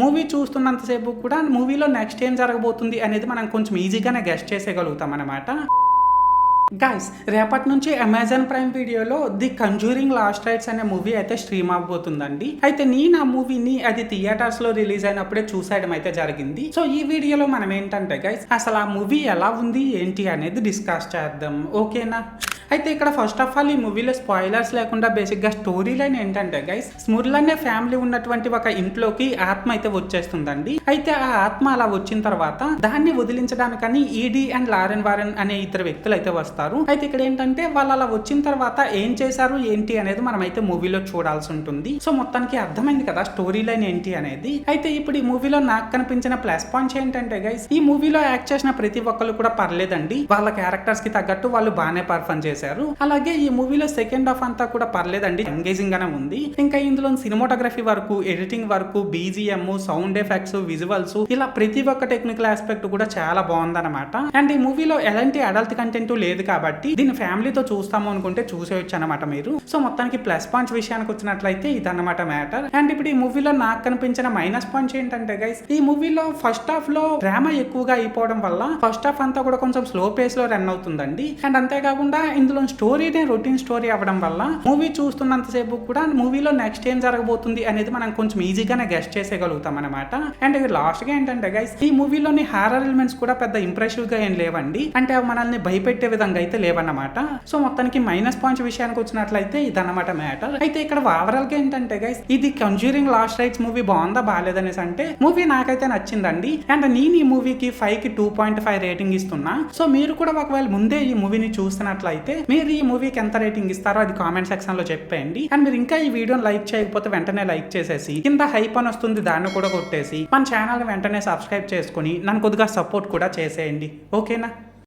Movie చూస్తున్నంతసేపు కూడా మూవీలో next ఏం జరగబోతుంది అనేది మనం కొంచెం ఈజీగానే గెస్ట్ చేసేయగలుగుతాం అన్నమాట. గైస్, రేపటి నుంచి అమెజాన్ ప్రైమ్ వీడియోలో ది కంజూరింగ్ లాస్ట్ రైట్స్ అనే మూవీ అయితే స్ట్రీమ్ అవబోతుందండి. అయితే నేను ఆ మూవీని అది థియేటర్స్ లో రిలీజ్ అయినప్పుడే చూసేయడం అయితే జరిగింది. సో ఈ వీడియోలో మనం ఏంటంటే గైస్, అసలు ఆ మూవీ ఎలా ఉంది ఏంటి అనేది డిస్కస్ చేద్దాం, ఓకేనా? అయితే ఇక్కడ ఫస్ట్ ఆఫ్ ఆల్ ఈ మూవీలో స్పాయిలర్స్ లేకుండా బేసిక్ గా స్టోరీ లైన్ ఏంటంటే గైస్, స్ముర్ల్ అనే ఫ్యామిలీ ఉన్నటువంటి ఒక ఇంట్లోకి ఆత్మ అయితే వచ్చేస్తుందండి. అయితే ఆ ఆత్మ అలా వచ్చిన తర్వాత దాన్ని వదిలించడానికని ఈడీ అండ్ లారెన్ వారెన్ అనే ఇద్దరు వ్యక్తులు అయితే వస్తారు. అయితే ఇక్కడ ఏంటంటే వాళ్ళు అలా వచ్చిన తర్వాత ఏం చేశారు ఏంటి అనేది మనం అయితే మూవీలో చూడాల్సి ఉంటుంది. సో మొత్తానికి అర్థమైంది కదా స్టోరీ లైన్ ఏంటి అనేది. అయితే ఇప్పుడు ఈ మూవీలో నాకు కనిపించిన ప్లస్ పాయింట్స్ ఏంటంటే గైస్, ఈ మూవీలో యాక్ట్ చేసిన ప్రతి ఒక్కరు కూడా పర్లేదండి. వాళ్ళ క్యారెక్టర్స్ కి తగ్గట్టు వాళ్ళు బాగానే పర్ఫార్మ్ చేశారు. అలాగే ఈ మూవీలో సెకండ్ హాఫ్ అంతా కూడా పర్లేదండి, ఎంగేజింగ్ గానే ఉంది. ఇంకా ఇందులో సినిమాటోగ్రఫీ వరకు, ఎడిటింగ్ వరకు, బీజిఎం, సౌండ్ ఎఫెక్ట్స్, విజువల్స్, ఇలా ప్రతి ఒక్క టెక్నికల్ ఆస్పెక్ట్ కూడా చాలా బాగుందన్నమాట. అండ్ ఈ మూవీలో ఎలాంటి అడల్ట్ కంటెంట్ లేదు కాబట్టి దీన్ని ఫ్యామిలీతో చూస్తాము అనుకుంటే చూసేయచ్చు అనమాట మీరు. సో మొత్తానికి ప్లస్ పాయింట్స్ విషయానికి వచ్చినట్లయితే ఇదన్నమాట మ్యాటర్. అండ్ ఇప్పుడు ఈ మూవీలో నాకు కనిపించిన మైనస్ పాయింట్స్ ఏంటంటే గైస్, ఈ మూవీలో ఫస్ట్ హాఫ్ లో డ్రామా ఎక్కువగా అయిపోవడం వల్ల ఫస్ట్ హాఫ్ అంతా కూడా కొంచెం స్లో పేస్ లో రన్ అవుతుందండి. అండ్ అంతేకాకుండా ఇందులో స్టోరీనే రొటీన్ స్టోరీ అవ్వడం వల్ల మూవీ చూస్తున్నంతసేపు కూడా మూవీలో నెక్స్ట్ ఏం జరగబోతుంది అనేది మనం కొంచెం ఈజీగానే గెస్ట్ చేసేయగలుగుతాం అనమాట. అండ్ లాస్ట్ గా ఏంటంటే గైస్, ఈ మూవీలోని హారర్ ఎలిమెంట్స్ కూడా పెద్ద ఇంప్రెసివ్ గా ఏం లేవండి. అంటే అవి మనల్ని భయపెట్టే విధంగా అయితే లేవన్నమాట. సో మొత్తానికి మైనస్ పాయింట్స్ విషయానికి వచ్చినట్లయితే ఇదన్నమాట మ్యాటర్. అయితే ఇక్కడ ఓవరాల్ గా ఏంటంటే గైస్, ఇది కంజూరింగ్ లాస్ట్ రైట్స్ మూవీ బాగుందా బాగాలేదనేసి అంటే మూవీ నాకైతే నచ్చిందండి. అండ్ నేను ఈ మూవీకి 5కి 2.5 రేటింగ్ ఇస్తున్నా. సో మీరు కూడా ఒకవేళ ముందే ఈ మూవీని చూస్తున్నట్లయితే మీరు ఈ మూవీకి ఎంత రేటింగ్ ఇస్తారో అది కామెంట్ సెక్షన్ లో చెప్పేయండి. అండ్ మీరు ఇంకా ఈ వీడియోని లైక్ చేయకపోతే వెంటనే లైక్ చేసేసి కింద హైప్ అని వస్తుంది దాన్ని కూడా కొట్టేసి మన ఛానల్ వెంటనే సబ్స్క్రైబ్ చేసుకుని నన్ను కొద్దిగా సపోర్ట్ కూడా చేసేయండి, ఓకేనా?